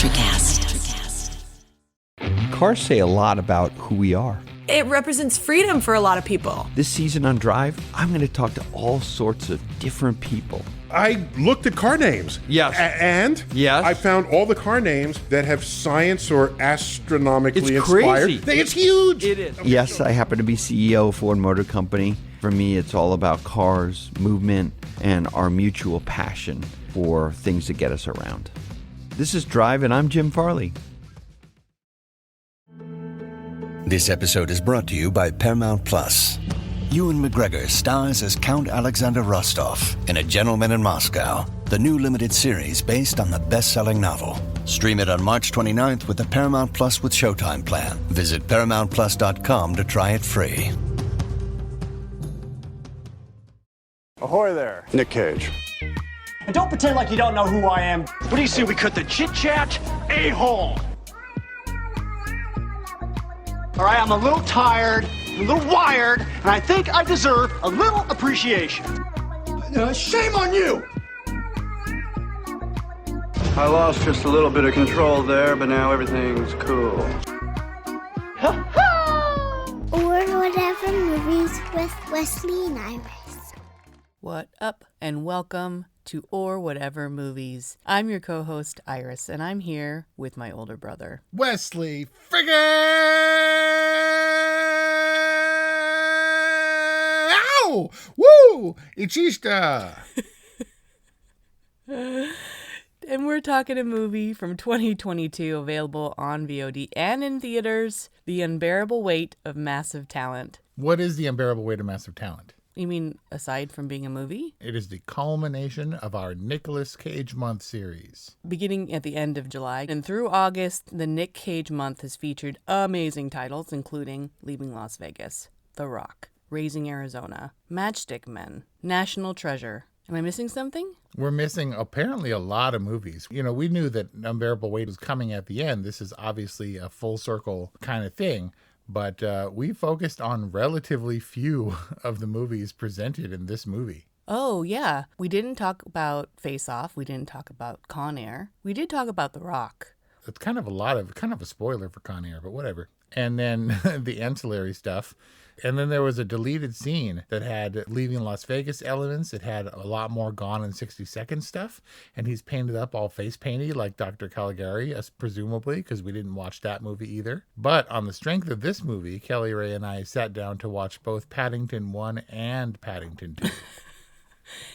Electrocast. Cars say a lot about who we are. It represents freedom for a lot of people. This season on Drive, I'm going to talk to all sorts of different people. I looked at car names. Yes. And yes. I found all the car names that have science or astronomically it's inspired. Crazy. It's huge. It is. Yes, I happen to be CEO of Ford Motor Company. For me, it's all about cars, movement, and our mutual passion for things that get us around. This is Drive, and I'm Jim Farley. This episode is brought to you by Paramount Plus. Ewan McGregor stars as Count Alexander Rostov in A Gentleman in Moscow, the new limited series based on the best-selling novel. Stream it on March 29th with the Paramount Plus with Showtime plan. Visit ParamountPlus.com to try it free. Ahoy there. Nick Cage. And don't pretend like you don't know who I am. What do you say we cut the chit-chat? A-hole. All right, I'm a little tired, a little wired, and I think I deserve a little appreciation. Shame on you! I lost just a little bit of control there, but now everything's cool. Or Whatever Movies with Wesley and Iris. What up, and welcome to Or Whatever Movies. I'm your co-host, Iris, and I'm here with my older brother, Wesley Friggin! Ow! Woo! It's Easter! And we're talking a movie from 2022 available on VOD and in theaters, The Unbearable Weight of Massive Talent. What is The Unbearable Weight of Massive Talent? You mean aside from being a movie? It is the culmination of our Nicolas Cage Month series. Beginning at the end of July and through August, the Nick Cage Month has featured amazing titles, including Leaving Las Vegas, The Rock, Raising Arizona, Matchstick Men, National Treasure. Am I missing something? We're missing apparently a lot of movies. You know, we knew that Unbearable Weight was coming at the end. This is obviously a full circle kind of thing. But we focused on relatively few of the movies presented in this movie. Oh, yeah. We didn't talk about Face Off. We didn't talk about Con Air. We did talk about The Rock. It's kind of a spoiler for Con Air, but whatever. And then the ancillary stuff. And then there was a deleted scene that had Leaving Las Vegas elements. It had a lot more Gone in 60 Seconds stuff. And he's painted up all face painty like Dr. Caligari, presumably, because we didn't watch that movie either. But on the strength of this movie, Kelly Ray and I sat down to watch both Paddington 1 and Paddington 2.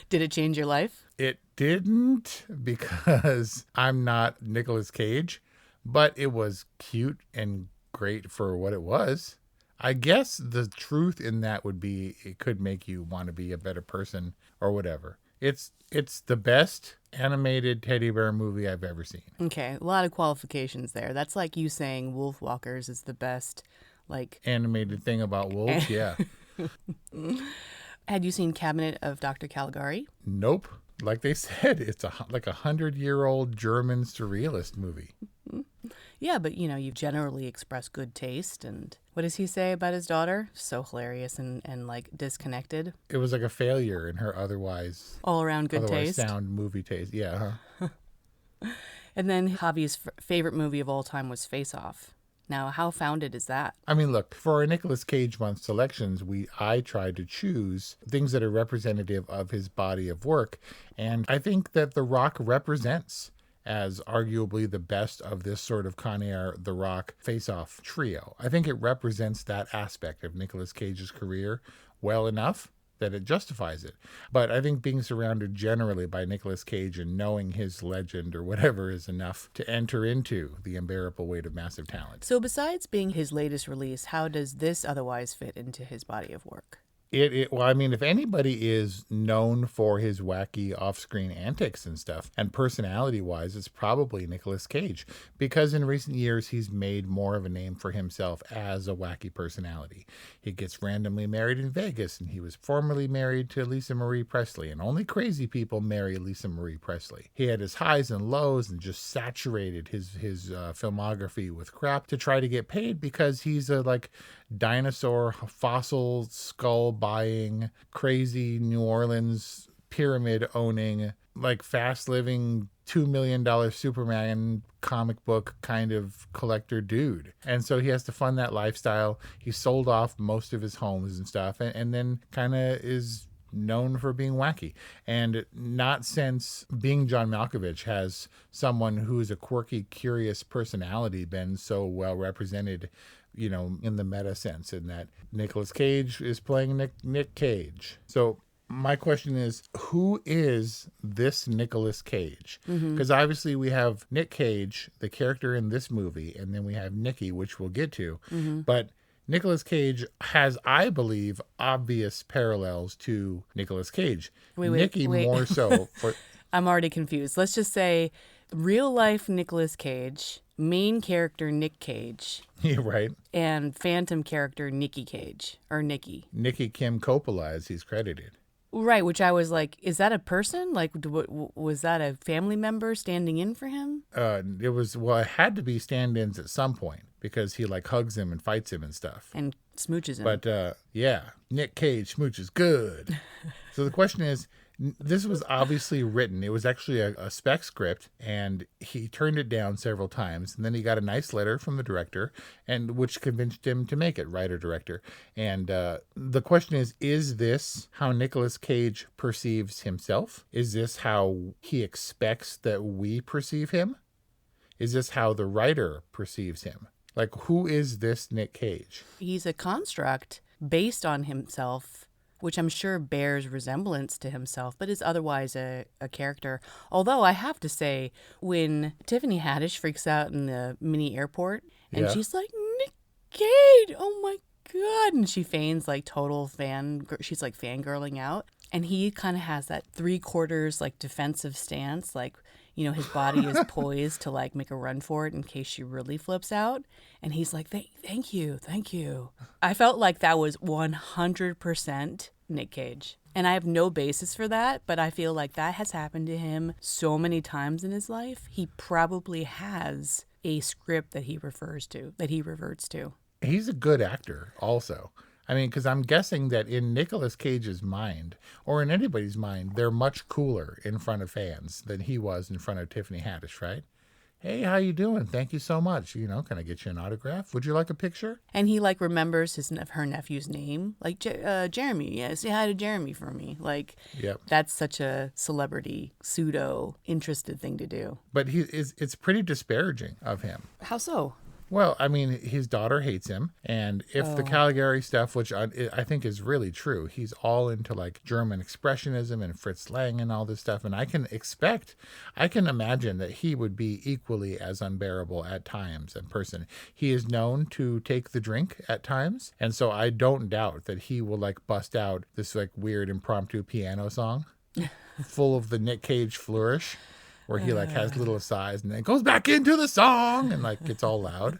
Did it change your life? It didn't, because I'm not Nicolas Cage, but it was cute and great for what it was. I guess the truth in that would be it could make you want to be a better person or whatever. It's the best animated teddy bear movie I've ever seen. Okay, a lot of qualifications there. That's like you saying Wolfwalkers is the best, like... animated thing about wolves, yeah. Had you seen Cabinet of Dr. Caligari? Nope. Like they said, it's like a 100-year-old German surrealist movie. Yeah, but, you know, you generally express good taste. And what does he say about his daughter? So hilarious and like, disconnected. It was like a failure in her otherwise... all-around good taste. Sound movie taste, yeah. Huh? And then Javi's favorite movie of all time was Face Off. Now, how founded is that? I mean, look, for our Nicolas Cage Month selections, I tried to choose things that are representative of his body of work. And I think that The Rock represents as arguably the best of this sort of Con Air, The Rock, Face-Off trio. I think it represents that aspect of Nicolas Cage's career well enough that it justifies it. But I think being surrounded generally by Nicolas Cage and knowing his legend or whatever is enough to enter into The Unbearable Weight of Massive Talent. So besides being his latest release, how does this otherwise fit into his body of work? Well, I mean, if anybody is known for his wacky off-screen antics and stuff, and personality-wise, it's probably Nicolas Cage, because in recent years, he's made more of a name for himself as a wacky personality. He gets randomly married in Vegas, and he was formerly married to Lisa Marie Presley, and only crazy people marry Lisa Marie Presley. He had his highs and lows and just saturated his filmography with crap to try to get paid, because he's a, dinosaur fossil skull buying, crazy New Orleans pyramid owning, fast living $2 million Superman comic book kind of collector dude. And so he has to fund that lifestyle. He sold off most of his homes and stuff, and then kind of is known for being wacky. And not since Being John Malkovich has someone who's a quirky, curious personality been so well represented, you know, in the meta sense, in that Nicolas Cage is playing Nick Cage. So my question is, who is this Nicolas Cage? Because obviously we have Nick Cage, the character in this movie, and then we have Nicky, which we'll get to. But Nicolas Cage has, I believe, obvious parallels to Nicolas Cage. Nicky more so. I'm already confused. Let's just say real life Nicolas Cage, main character Nick Cage. Yeah, right. And phantom character Nicky Cage, or Nicky. Nicky Kim Coppola, as he's credited. Right, which I was like, is that a person? Like, was that a family member standing in for him? It had to be stand-ins at some point, because he like hugs him and fights him and stuff. And smooches him. But yeah, Nick Cage smooches good. So the question is, this was obviously written. It was actually a spec script, and he turned it down several times. And then he got a nice letter from the director, and which convinced him to make it, writer-director. And the question is this how Nicolas Cage perceives himself? Is this how he expects that we perceive him? Is this how the writer perceives him? Like, who is this Nick Cage? He's a construct based on himself, which I'm sure bears resemblance to himself, but is otherwise a character. Although I have to say, when Tiffany Haddish freaks out in the mini airport, and she's like, Nick Cage, oh my God. And she feigns like total she's like fangirling out. And he kind of has that 3/4 like defensive stance, like, you know, his body is poised to like make a run for it in case she really flips out. And he's like, thank you. I felt like that was 100% Nick Cage. And I have no basis for that, but I feel like that has happened to him so many times in his life. He probably has a script that he reverts to. He's a good actor also. I mean, because I'm guessing that in Nicolas Cage's mind, or in anybody's mind, they're much cooler in front of fans than he was in front of Tiffany Haddish, right? Hey, how you doing? Thank you so much. You know, can I get you an autograph? Would you like a picture? And he like remembers her nephew's name, like Jeremy. Yeah, say hi to Jeremy for me. Like, That's such a celebrity pseudo interested thing to do. But it's pretty disparaging of him. How so? Well, I mean, his daughter hates him. And if the Caligari stuff, which I think is really true, he's all into like German expressionism and Fritz Lang and all this stuff. And I can imagine that he would be equally as unbearable at times in person. He is known to take the drink at times. And so I don't doubt that he will like bust out this like weird impromptu piano song full of the Nick Cage flourish, where he like has little asides and then goes back into the song and like gets all loud.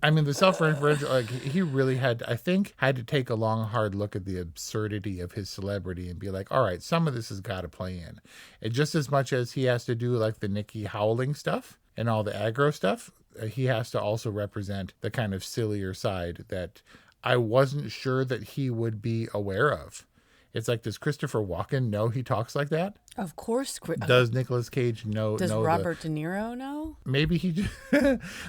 I mean, the self-referential, like he really had to take a long, hard look at the absurdity of his celebrity and be like, all right, some of this has got to play in. And just as much as he has to do like the Nicky howling stuff and all the aggro stuff, he has to also represent the kind of sillier side that I wasn't sure that he would be aware of. It's like, does Christopher Walken know he talks like that? Of course. Does Nicolas Cage know? Does Robert De Niro know? Maybe he,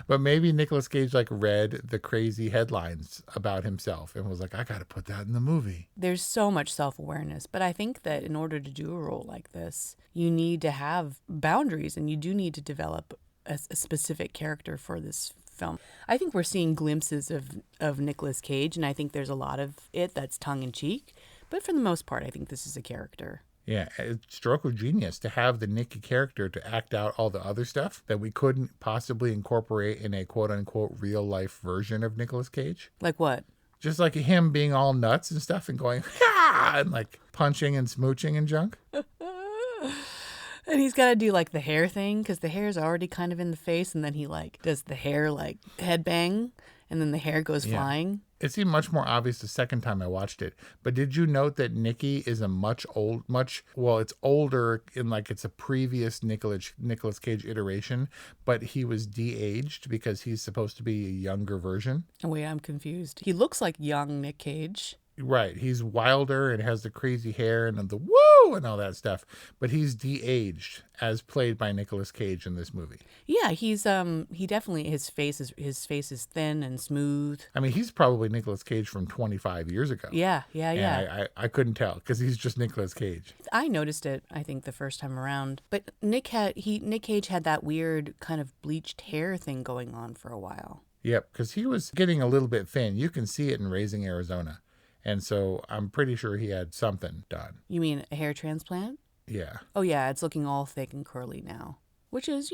but maybe Nicolas Cage like read the crazy headlines about himself and was like, I got to put that in the movie. There's so much self-awareness, but I think that in order to do a role like this, you need to have boundaries, and you do need to develop a specific character for this film. I think we're seeing glimpses of Nicolas Cage, and I think there's a lot of it that's tongue-in-cheek. But for the most part, I think this is a character. Yeah, it's stroke of genius to have the Nicky character to act out all the other stuff that we couldn't possibly incorporate in a quote-unquote real-life version of Nicolas Cage. Like what? Just like him being all nuts and stuff and going, ha! And like punching and smooching and junk. And he's got to do like the hair thing, because the hair is already kind of in the face, and then he like does the hair like headbang, and then the hair goes flying. It seemed much more obvious the second time I watched it. But did you note that Nicky is it's older in like it's a previous Nicolas Cage iteration, but he was de-aged because he's supposed to be a younger version? Oh, wait, I'm confused. He looks like young Nick Cage. Right. He's wilder and has the crazy hair and the woo and all that stuff. But he's de-aged as played by Nicolas Cage in this movie. Yeah, he definitely his face is thin and smooth. I mean, he's probably Nicolas Cage from 25 years ago. Yeah. And I couldn't tell because he's just Nicolas Cage. I noticed it, I think, the first time around. But Nick Cage had that weird kind of bleached hair thing going on for a while. Yep, because he was getting a little bit thin. You can see it in Raising Arizona. And so I'm pretty sure he had something done. You mean a hair transplant? Yeah. Oh, yeah, it's looking all thick and curly now. Which is,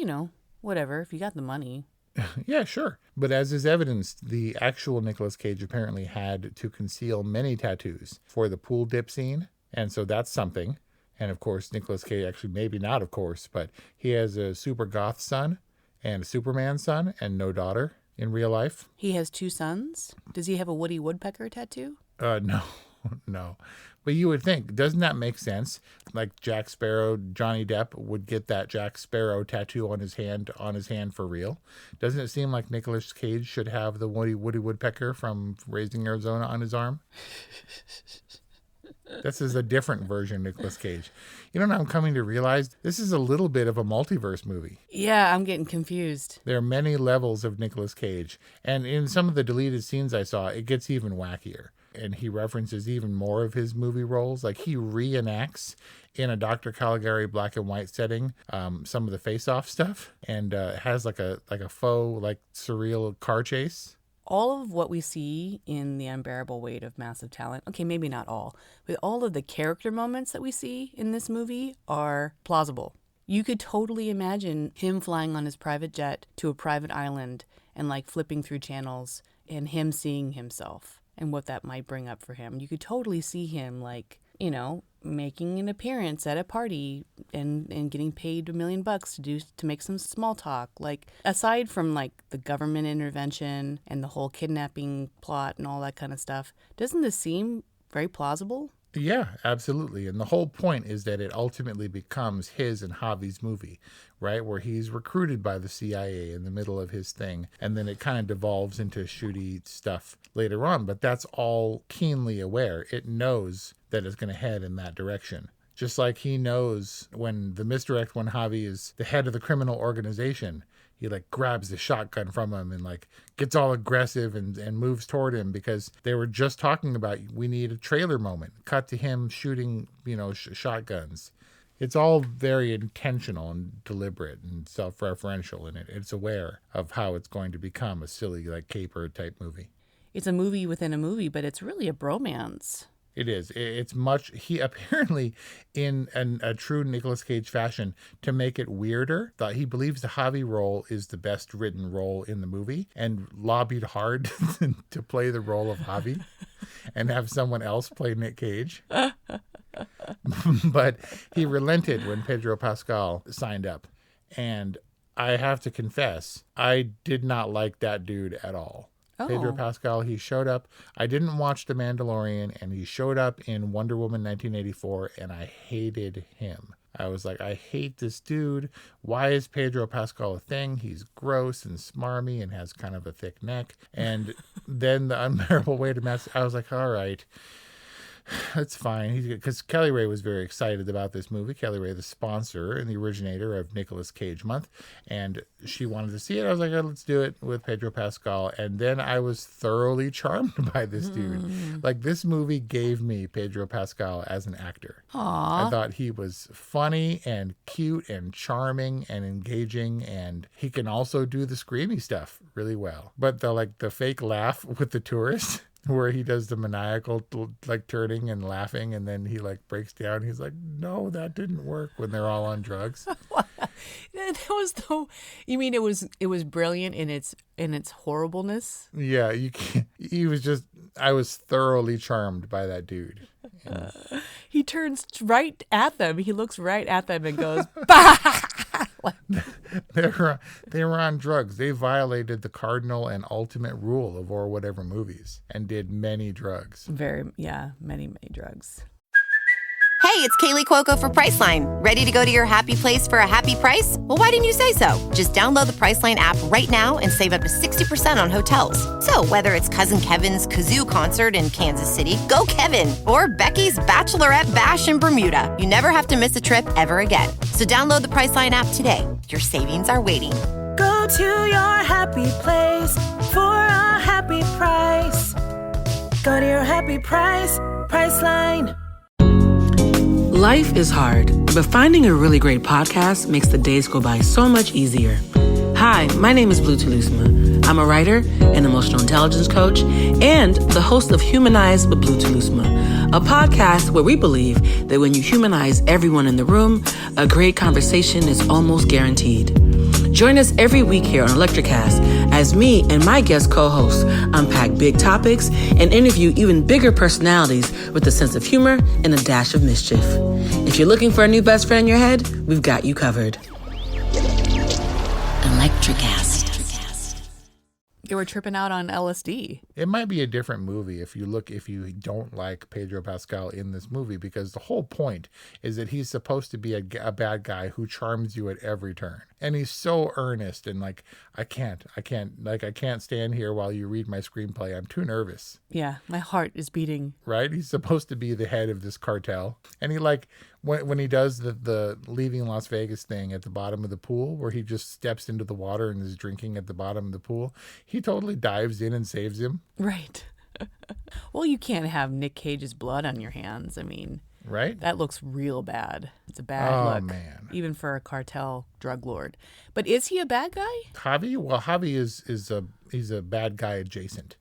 whatever, if you got the money. Yeah, sure. But as is evidenced, the actual Nicolas Cage apparently had to conceal many tattoos for the pool dip scene. And so that's something. And of course, Nicolas Cage, actually maybe not of course, but he has a super goth son and a Superman son and no daughter in real life. He has 2 sons? Does he have a Woody Woodpecker tattoo? No. But you would think, doesn't that make sense? Like Jack Sparrow, Johnny Depp would get that Jack Sparrow tattoo on his hand for real. Doesn't it seem like Nicolas Cage should have the Woody Woodpecker from Raising Arizona on his arm? This is a different version of Nicolas Cage. You know what I'm coming to realize? This is a little bit of a multiverse movie. Yeah, I'm getting confused. There are many levels of Nicolas Cage. And in some of the deleted scenes I saw, it gets even wackier. And he references even more of his movie roles. Like he reenacts in a Dr. Caligari black and white setting some of the face-off stuff. And has like a faux, like surreal car chase. All of what we see in The Unbearable Weight of Massive Talent, okay, maybe not all, but all of the character moments that we see in this movie are plausible. You could totally imagine him flying on his private jet to a private island and like flipping through channels and him seeing himself and what that might bring up for him. You could totally see him like, making an appearance at a party and getting paid $1 million to make some small talk. Like, aside from like the government intervention and the whole kidnapping plot and all that kind of stuff, doesn't this seem very plausible? Yeah, absolutely. And the whole point is that it ultimately becomes his and Javi's movie, right? Where he's recruited by the CIA in the middle of his thing. And then it kind of devolves into shooty stuff later on. But that's all keenly aware. It knows that it's going to head in that direction. Just like he knows when the misdirect, when Javi is the head of the criminal organization, he like grabs the shotgun from him and like gets all aggressive and moves toward him because they were just talking about, we need a trailer moment. Cut to him shooting, shotguns. It's all very intentional and deliberate and self-referential, and it's aware of how it's going to become a silly like caper type movie. It's a movie within a movie, but it's really a bromance. It is. It's much. He apparently, in a true Nicolas Cage fashion, to make it weirder, thought he believes the Javi role is the best written role in the movie and lobbied hard to play the role of Javi and have someone else play Nick Cage. But he relented when Pedro Pascal signed up. And I have to confess, I did not like that dude at all. Oh. Pedro Pascal, he showed up. I didn't watch The Mandalorian, and he showed up in Wonder Woman 1984, and I hated him. I was like, I hate this dude. Why is Pedro Pascal a thing? He's gross and smarmy and has kind of a thick neck. And then The Unbearable Weight of Massive, I was like, all right. It's fine. Because Kelly Ray was very excited about this movie. Kelly Ray, the sponsor and the originator of Nicolas Cage Month. And she wanted to see it. I was like, oh, let's do it with Pedro Pascal. And then I was thoroughly charmed by this dude. Like, this movie gave me Pedro Pascal as an actor. Aww. I thought he was funny and cute and charming and engaging. And he can also do the screamy stuff really well. But the fake laugh with the tourist, where he does the maniacal like turning and laughing, and then he like breaks down. He's like, no, that didn't work, when they're all on drugs. That was you mean it was brilliant in its horribleness? Yeah, you can't. I was thoroughly charmed by that dude. He turns right at them. He looks right at them and goes, bah! They were on drugs. They violated the cardinal and ultimate rule of or whatever movies and did many drugs. Many drugs. Hey, it's Kaylee Cuoco for Priceline. Ready to go to your happy place for a happy price? Well, why didn't you say so? Just download the Priceline app right now and save up to 60% on hotels. So whether it's Cousin Kevin's Kazoo Concert in Kansas City, go Kevin, or Becky's Bachelorette Bash in Bermuda, you never have to miss a trip ever again. So download the Priceline app today. Your savings are waiting. Go to your happy place for a happy price. Go to your happy price, Priceline. Life is hard, but finding a really great podcast makes the days go by so much easier. Hi, my name is Blue Telusma. I'm a writer, an emotional intelligence coach, and the host of Humanize with Blue Telusma, a podcast where we believe that when you humanize everyone in the room, a great conversation is almost guaranteed. Join us every week here on Electricast as me and my guest co-hosts unpack big topics and interview even bigger personalities with a sense of humor and a dash of mischief. If you're looking for a new best friend in your head, we've got you covered. Electricast. You were tripping out on LSD. It might be a different movie if you don't like Pedro Pascal in this movie, because the whole point is that he's supposed to be a bad guy who charms you at every turn. And he's so earnest and like, I can't stand here while you read my screenplay. I'm too nervous. Yeah, my heart is beating. Right? He's supposed to be the head of this cartel. And he when he does the leaving Las Vegas thing at the bottom of the pool, where he just steps into the water and is drinking at the bottom of the pool, he totally dives in and saves him. Right. Well, you can't have Nick Cage's blood on your hands. I mean, right? That looks real bad. It's a bad look. Oh, man. Even for a cartel drug lord. But is he a bad guy? Javi? Well, Javi he's a bad guy adjacent.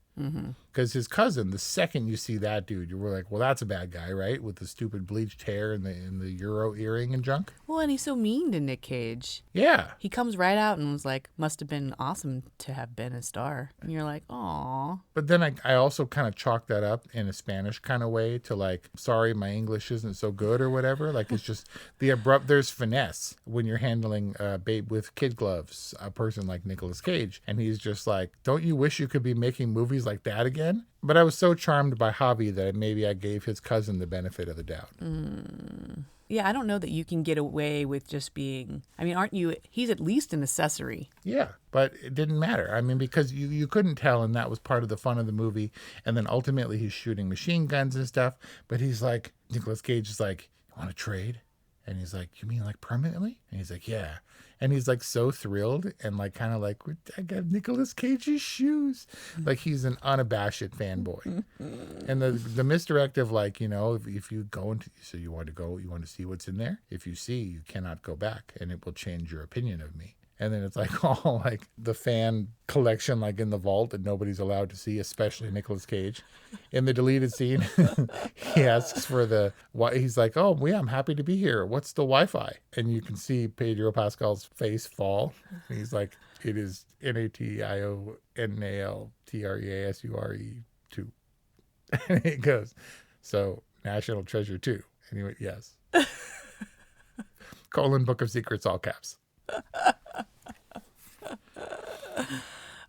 Because his cousin, the second you see that dude, you were like, well, that's a bad guy, right? With the stupid bleached hair and the Euro earring and junk. Well, and he's so mean to Nick Cage. Yeah. He comes right out and was like, must have been awesome to have been a star. And you're like, aw. But then I also kind of chalked that up in a Spanish kind of way to like, sorry, my English isn't so good or whatever. Like, it's just the abrupt, there's finesse when you're handling babe with kid gloves, a person like Nicolas Cage. And he's just like, don't you wish you could be making movies like that again? But I was so charmed by Javi that maybe I gave his cousin the benefit of the doubt. Yeah, I don't know that you can get away with just being, I mean, aren't you, he's at least an accessory. Yeah, but it didn't matter. I mean, because you couldn't tell, and that was part of the fun of the movie. And then ultimately he's shooting machine guns and stuff. But he's like, Nicolas Cage is like, you want to trade? And he's like, you mean like permanently? And he's like, yeah. And he's like so thrilled and like kind of like, I got Nicolas Cage's shoes. Like he's an unabashed fanboy. And the misdirect of like, you know, if you go into, so you want to see what's in there. If you see, you cannot go back and it will change your opinion of me. And then it's like all like the fan collection, like in the vault that nobody's allowed to see, especially Nicolas Cage. In the deleted scene, he asks for he's like, oh, yeah, I'm happy to be here. What's the Wi-Fi? And you can see Pedro Pascal's face fall. And he's like, it is NATIONALTREASURE 2. And he goes, so National Treasure 2. And he went, yes. : Book of Secrets, all caps.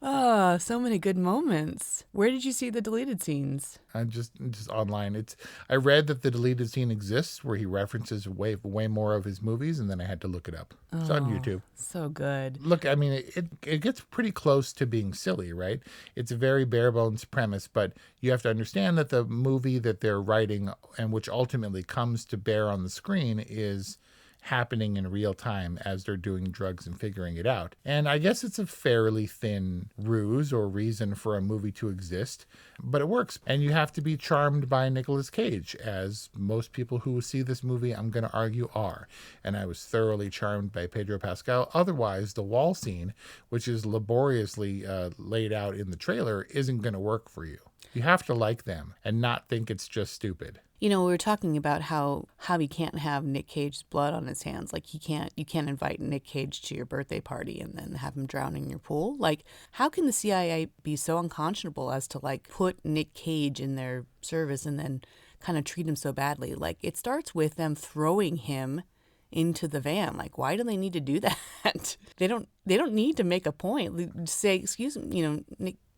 Oh, so many good moments. Where did you see the deleted scenes? Just online. I read that the deleted scene exists where he references way more of his movies, and then I had to look it up. It's on YouTube. So good. Look, I mean, it gets pretty close to being silly, right? It's a very bare bones premise, but you have to understand that the movie that they're writing and which ultimately comes to bear on the screen is happening in real time as they're doing drugs and figuring it out. And I guess it's a fairly thin ruse or reason for a movie to exist, but it works. And you have to be charmed by Nicolas Cage, as most people who see this movie, I'm going to argue, are. And I was thoroughly charmed by Pedro Pascal. Otherwise, the wall scene, which is laboriously laid out in the trailer, isn't going to work for you. You have to like them and not think it's just stupid. You know, we were talking about how Javi can't have Nick Cage's blood on his hands. Like, you can't invite Nick Cage to your birthday party and then have him drown in your pool. Like, how can the CIA be so unconscionable as to, like, put Nick Cage in their service and then kind of treat him so badly? Like, it starts with them throwing him into the van. Like, why do they need to do that? They don't need to make a point. Say, excuse me, you know,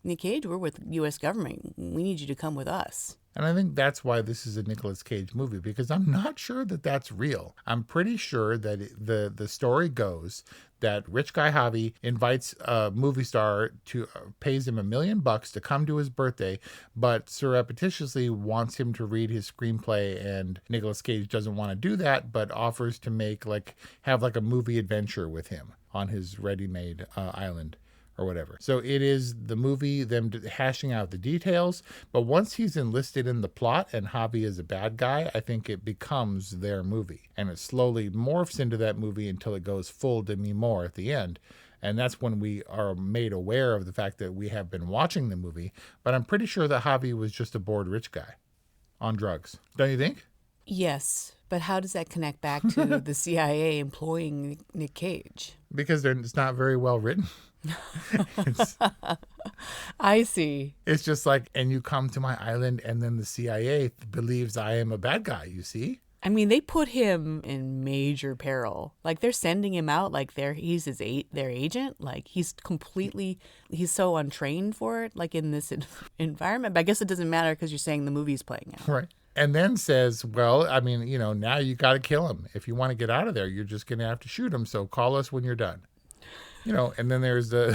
Nick Cage, we're with the U.S. government. We need you to come with us. And I think that's why this is a Nicolas Cage movie, because I'm not sure that that's real. I'm pretty sure that the story goes that rich guy Javi invites a movie star to pays him $1 million to come to his birthday, but surreptitiously wants him to read his screenplay, and Nicolas Cage doesn't want to do that, but offers to have a movie adventure with him on his ready-made island. Or whatever. So it is the movie, them hashing out the details. But once he's enlisted in the plot and Javi is a bad guy, I think it becomes their movie. And it slowly morphs into that movie until it goes full Demi Moore at the end. And that's when we are made aware of the fact that we have been watching the movie. But I'm pretty sure that Javi was just a bored rich guy on drugs. Don't you think? Yes. But how does that connect back to the CIA employing Nick Cage? Because it's not very well written. I see. It's just and you come to my island and then the CIA believes I am a bad guy, you see? I mean, they put him in major peril. They're sending him out he's their agent. He's so untrained for it, in this environment. But I guess it doesn't matter because you're saying the movie's playing out. Right. And then says, well, I mean, now you got to kill him. If you want to get out of there, you're just going to have to shoot him. So call us when you're done. And then there's the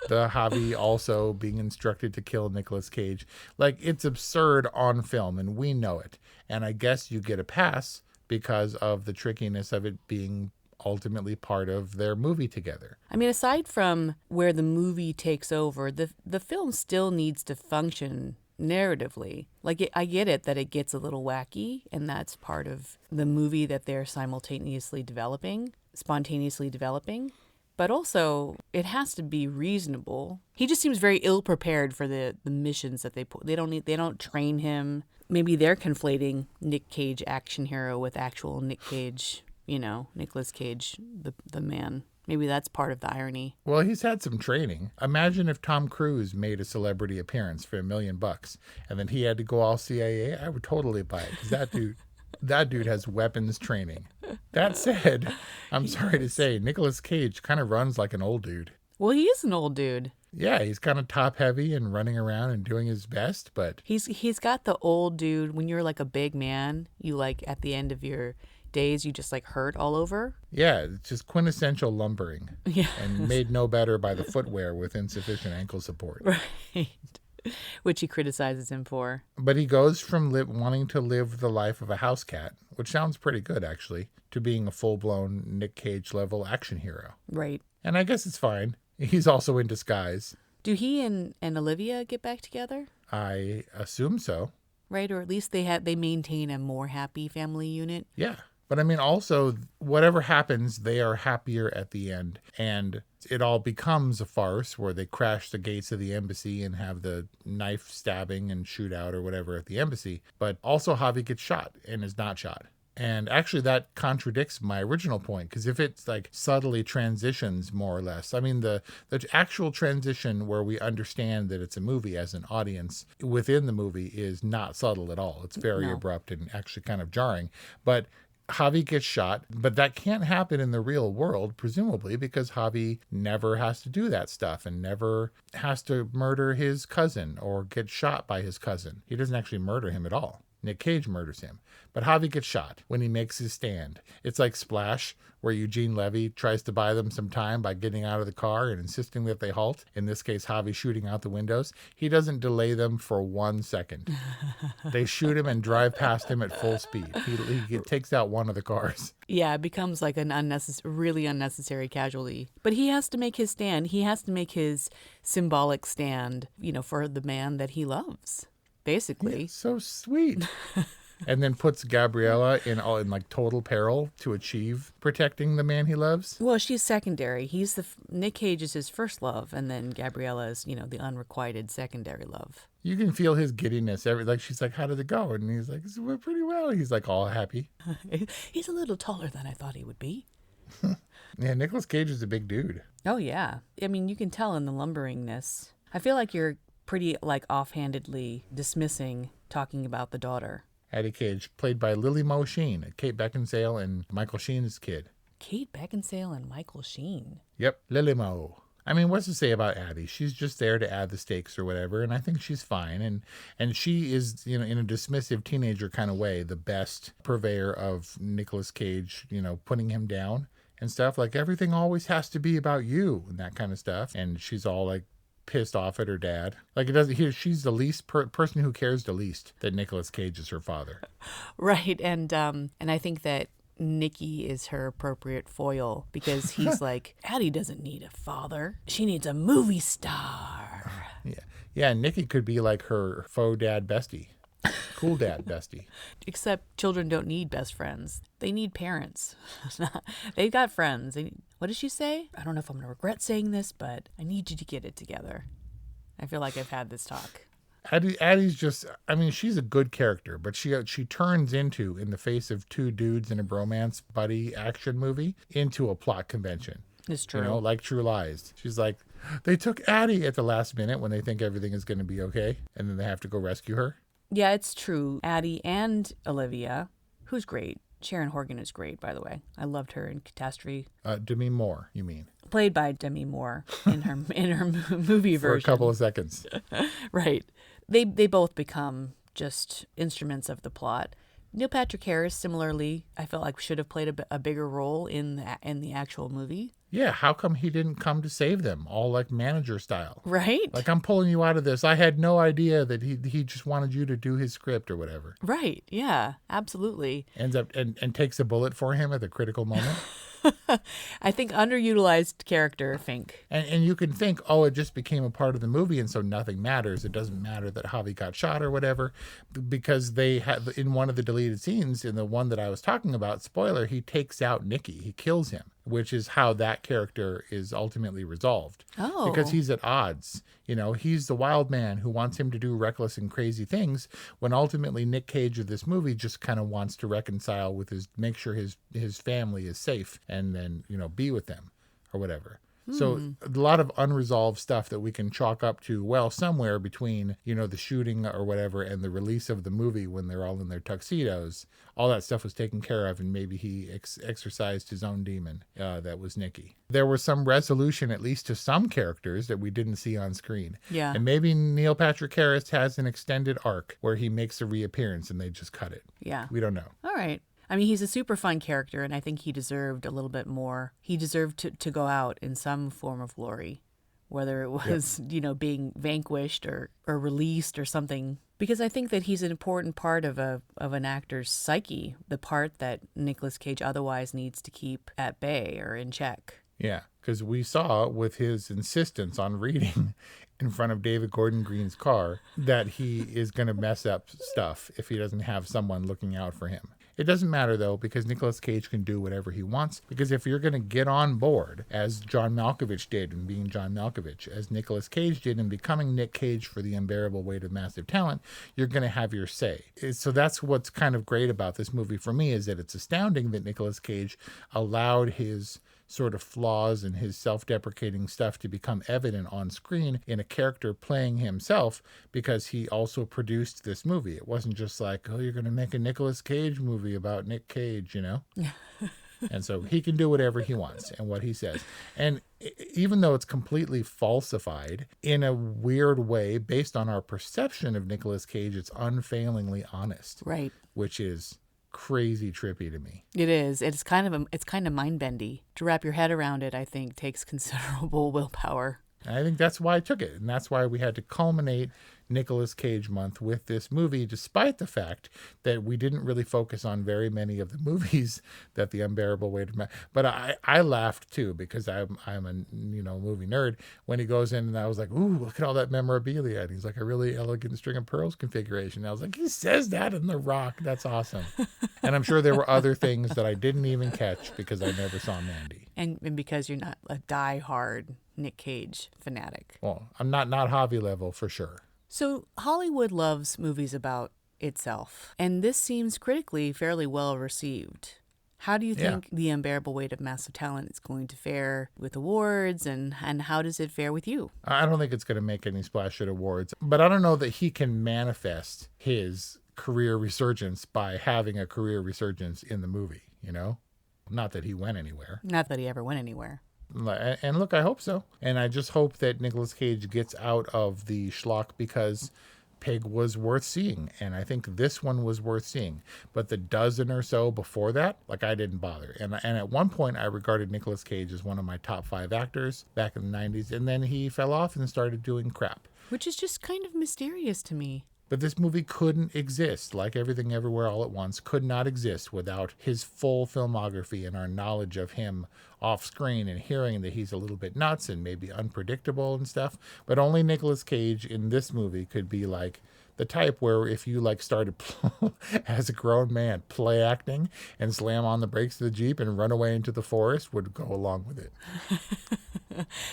Javi also being instructed to kill Nicolas Cage. It's absurd on film, and we know it. And I guess you get a pass because of the trickiness of it being ultimately part of their movie together. I mean, aside from where the movie takes over, the film still needs to function narratively. I get it that it gets a little wacky, and that's part of the movie that they're spontaneously developing. But also, it has to be reasonable. He just seems very ill-prepared for the missions that they put. They don't train him. Maybe they're conflating Nick Cage action hero with actual Nick Cage, Nicolas Cage, the man. Maybe that's part of the irony. Well, he's had some training. Imagine if Tom Cruise made a celebrity appearance for $1 million and then he had to go all CIA. I would totally buy it, because that dude has weapons training. That said, I'm sorry to say, Nicolas Cage kind of runs like an old dude. Well, he is an old dude. Yeah, he's kind of top heavy and running around and doing his best, but he's got the old dude. When you're a big man, you at the end of your days, you just hurt all over. Yeah, it's just quintessential lumbering. Yeah. And made no better by the footwear with insufficient ankle support. Right. Which he criticizes him for. But he goes from wanting to live the life of a house cat, which sounds pretty good actually, to being a full-blown Nick Cage level action hero. Right. And I guess it's fine. He's also in disguise. Do he and Olivia get back together? I assume so. Right, or at least they maintain a more happy family unit. Yeah. But I mean, also, whatever happens, they are happier at the end. And it all becomes a farce where they crash the gates of the embassy and have the knife stabbing and shootout or whatever at the embassy. But also Javi gets shot and is not shot. And actually that contradicts my original point, because if it's subtly transitions more or less, I mean, the actual transition where we understand that it's a movie as an audience within the movie is not subtle at all. It's very abrupt and actually kind of jarring. But Javi gets shot, but that can't happen in the real world, presumably, because Javi never has to do that stuff and never has to murder his cousin or get shot by his cousin. He doesn't actually murder him at all. Nick Cage murders him. But Javi gets shot when he makes his stand. It's like Splash, where Eugene Levy tries to buy them some time by getting out of the car and insisting that they halt. In this case, Javi shooting out the windows. He doesn't delay them for 1 second. They shoot him and drive past him at full speed. He takes out one of the cars. Yeah, it becomes an really unnecessary casualty. But he has to make his stand. He has to make his symbolic stand, for the man that he loves. Basically. It's so sweet. And then puts Gabriella in total peril to achieve protecting the man he loves. Well, she's secondary. Nick Cage is his first love, and then Gabriella is, the unrequited secondary love. You can feel his giddiness. She's like, how did it go? And he's like, it went pretty well. He's all happy. He's a little taller than I thought he would be. Yeah, Nicolas Cage is a big dude. Oh, yeah. I mean, you can tell in the lumberingness. I feel like you're pretty offhandedly dismissing talking about the daughter. Addie Cage, played by Lily Mo Sheen, Kate Beckinsale and Michael Sheen's kid. Kate Beckinsale and Michael Sheen. Yep, Lily Mo. I mean, what's to say about Addie? She's just there to add the stakes or whatever, and I think she's fine. And she is, in a dismissive teenager kind of way, the best purveyor of Nicolas Cage, putting him down and stuff. Like, everything always has to be about you and that kind of stuff. And she's all like pissed off at her dad. Like, she's the least person who cares the least that Nicolas Cage is her father. Right. And I think that Nicky is her appropriate foil because he's like, Addie doesn't need a father. She needs a movie star. Yeah. Nicky could be like her faux dad bestie. Cool dad bestie. Except children don't need best friends. They need parents. They've got friends. What does she say? I don't know if I'm going to regret saying this, but I need you to get it together. I feel like I've had this talk. Addie's just, she's a good character, but she turns into, in the face of two dudes in a bromance buddy action movie, into a plot convention. It's true. Like True Lies. She's like, they took Addie at the last minute when they think everything is going to be okay, and then they have to go rescue her. Yeah, it's true. Addie and Olivia, who's great. Sharon Horgan is great, by the way. I loved her in Catastrophe. Demi Moore, you mean? Played by Demi Moore in her movie version. For a couple of seconds. Right. They both become just instruments of the plot. Neil Patrick Harris, similarly, I felt like should have played a bigger role in the actual movie. Yeah, how come he didn't come to save them, all like manager style? Right. Like, I'm pulling you out of this. I had no idea that he just wanted you to do his script or whatever. Right. Yeah, absolutely. Ends up and takes a bullet for him at the critical moment. I think underutilized character, Fink. And you can think, oh, it just became a part of the movie, and so nothing matters. It doesn't matter that Javi got shot or whatever, because they had, in one of the deleted scenes, in the one that I was talking about, spoiler, he takes out Nicky. He kills him, which is how that character is ultimately resolved. Oh. Because he's at odds. He's the wild man who wants him to do reckless and crazy things, when ultimately Nick Cage of this movie just kind of wants to reconcile with make sure his family is safe, and then, be with them or whatever. So a lot of unresolved stuff that we can chalk up to, well, somewhere between, the shooting or whatever and the release of the movie when they're all in their tuxedos, all that stuff was taken care of, and maybe he exercised his own demon. That was Nicky. There was some resolution, at least to some characters, that we didn't see on screen. Yeah. And maybe Neil Patrick Harris has an extended arc where he makes a reappearance and they just cut it. Yeah. We don't know. All right. He's a super fun character, and I think he deserved a little bit more. He deserved to go out in some form of glory, whether it was, being vanquished or released or something. Because I think that he's an important part of an actor's psyche, the part that Nicolas Cage otherwise needs to keep at bay or in check. Yeah, because we saw with his insistence on reading in front of David Gordon Green's car that he is going to mess up stuff if he doesn't have someone looking out for him. It doesn't matter, though, because Nicolas Cage can do whatever he wants. Because if you're going to get on board, as John Malkovich did in being John Malkovich, as Nicolas Cage did in becoming Nick Cage for The Unbearable Weight of Massive Talent, you're going to have your say. So that's what's kind of great about this movie for me, is that it's astounding that Nicolas Cage allowed his sort of flaws and his self-deprecating stuff to become evident on screen in a character playing himself, because he also produced this movie. It wasn't just like, oh, you're going to make a Nicolas Cage movie about Nick Cage, And so he can do whatever he wants and what he says. And even though it's completely falsified in a weird way based on our perception of Nicolas Cage, it's unfailingly honest. Right. Which is crazy trippy to me. It is. It's kind of mind bendy. To wrap your head around it, I think, takes considerable willpower. And I think that's why I took it, and that's why we had to culminate Nicolas Cage Month with this movie, despite the fact that we didn't really focus on very many of the movies that The Unbearable Weight of But I laughed too, because I'm a movie nerd, when he goes in, and I was like, ooh, look at all that memorabilia, and he's like, a really elegant string of pearls configuration. And I was like, he says that in The Rock. That's awesome. And I'm sure there were other things that I didn't even catch because I never saw Mandy. And because you're not a die-hard Nick Cage fanatic. Well, I'm not Javi level for sure. So Hollywood loves movies about itself, and this seems critically fairly well received. How do you think The Unbearable Weight of Massive Talent is going to fare with awards, and how does it fare with you? I don't think it's going to make any splash at awards, but I don't know that he can manifest his career resurgence by having a career resurgence in the movie, Not that he went anywhere. Not that he ever went anywhere. And look, I hope so. And I just hope that Nicolas Cage gets out of the schlock, because Pig was worth seeing, and I think this one was worth seeing. But the dozen or so before that, I didn't bother. And at one point, I regarded Nicolas Cage as one of my top 5 actors back in the 90s, and then he fell off and started doing crap. Which is just kind of mysterious to me. But this movie couldn't exist, like Everything Everywhere All at Once, could not exist without his full filmography and our knowledge of him off screen and hearing that he's a little bit nuts and maybe unpredictable and stuff. But only Nicolas Cage in this movie could be the type where if you started as a grown man play acting and slam on the brakes of the Jeep and run away into the forest, would go along with it.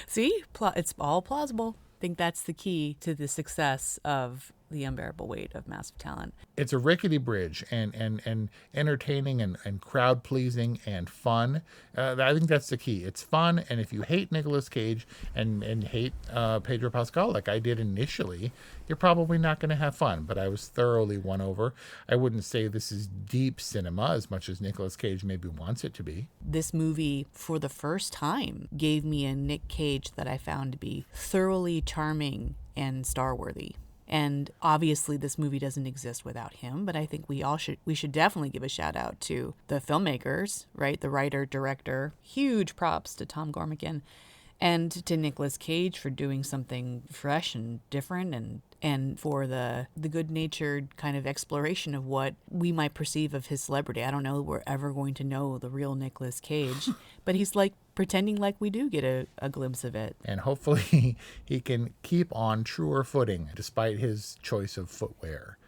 See, it's all plausible. I think that's the key to the success of The Unbearable Weight of Massive Talent. It's a rickety bridge and entertaining and crowd pleasing and fun. I think that's the key. It's fun, and if you hate Nicolas Cage and hate Pedro Pascal like I did initially, you're probably not going to have fun. But I was thoroughly won over. I wouldn't say this is deep cinema as much as Nicolas Cage maybe wants it to be. This movie, for the first time, gave me a Nick Cage that I found to be thoroughly charming and star-worthy. And obviously this movie doesn't exist without him, but I think we should definitely give a shout out to the filmmakers, right? The writer, director, huge props to Tom Gormican, and to Nicolas Cage for doing something fresh and different, and for the good-natured kind of exploration of what we might perceive of his celebrity. I don't know we're ever going to know the real Nicolas Cage, but he's pretending like we do get a glimpse of it. And hopefully he can keep on truer footing despite his choice of footwear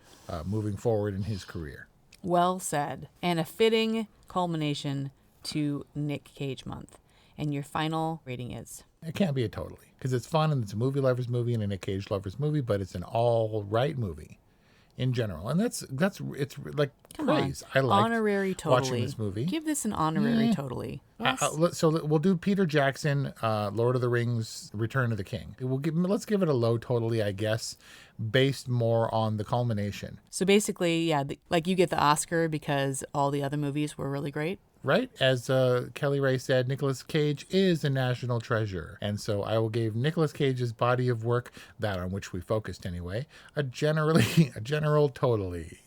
moving forward in his career. Well said. And a fitting culmination to Nick Cage Month. And your final rating is? It can't be a totally, because it's fun and it's a movie lover's movie and a Nick Cage lover's movie, but it's an all right movie in general. And it's like praise. I like honorary totally. Watching this movie. Give this an honorary totally. So we'll do Peter Jackson, Lord of the Rings, Return of the King. Let's give it a low totally, I guess, based more on the culmination. So basically, yeah, you get the Oscar because all the other movies were really great. Right? As Kelly Ray said, Nicolas Cage is a national treasure. And so I will give Nicolas Cage's body of work, that on which we focused anyway, a general totally.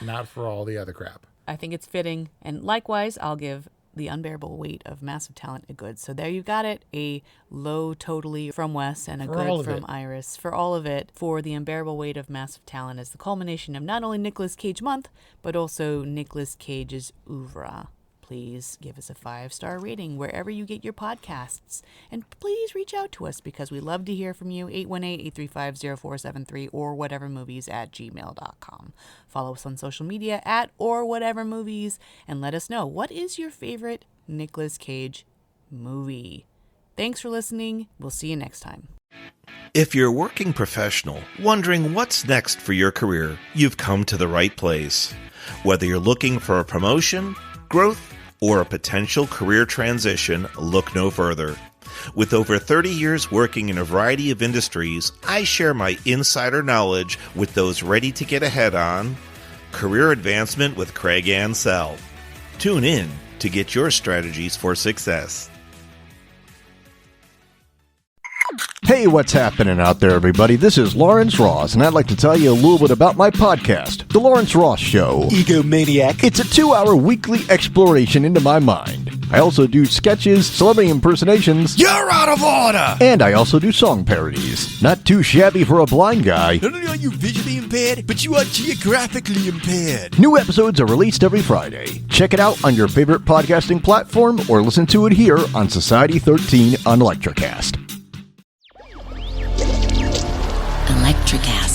not for all the other crap. I think it's fitting. And likewise, I'll give The Unbearable Weight of Massive Talent a good. So there you got it. A low totally from Wes and a good from Iris. For all of it, for The Unbearable Weight of Massive Talent as the culmination of not only Nicolas Cage Month, but also Nicolas Cage's oeuvre. Please give us a 5-star rating wherever you get your podcasts. And please reach out to us because we love to hear from you. 818-835-0473 or whatevermovies@gmail.com. Follow us on social media @orwhatevermovies and let us know, what is your favorite Nicolas Cage movie? Thanks for listening. We'll see you next time. If you're a working professional wondering what's next for your career, you've come to the right place. Whether you're looking for a promotion, growth, or a potential career transition, look no further. With over 30 years working in a variety of industries, I share my insider knowledge with those ready to get ahead on Career Advancement with Craig Ansell. Tune in to get your strategies for success. Hey, what's happening out there, everybody? This is Lawrence Ross, and I'd like to tell you a little bit about my podcast, The Lawrence Ross Show. Egomaniac. It's a 2-hour weekly exploration into my mind. I also do sketches, celebrity impersonations. You're out of order! And I also do song parodies. Not too shabby for a blind guy. Not only are you visually impaired, but you are geographically impaired. New episodes are released every Friday. Check it out on your favorite podcasting platform or listen to it here on Society 13 on Electrocast. Electrocast.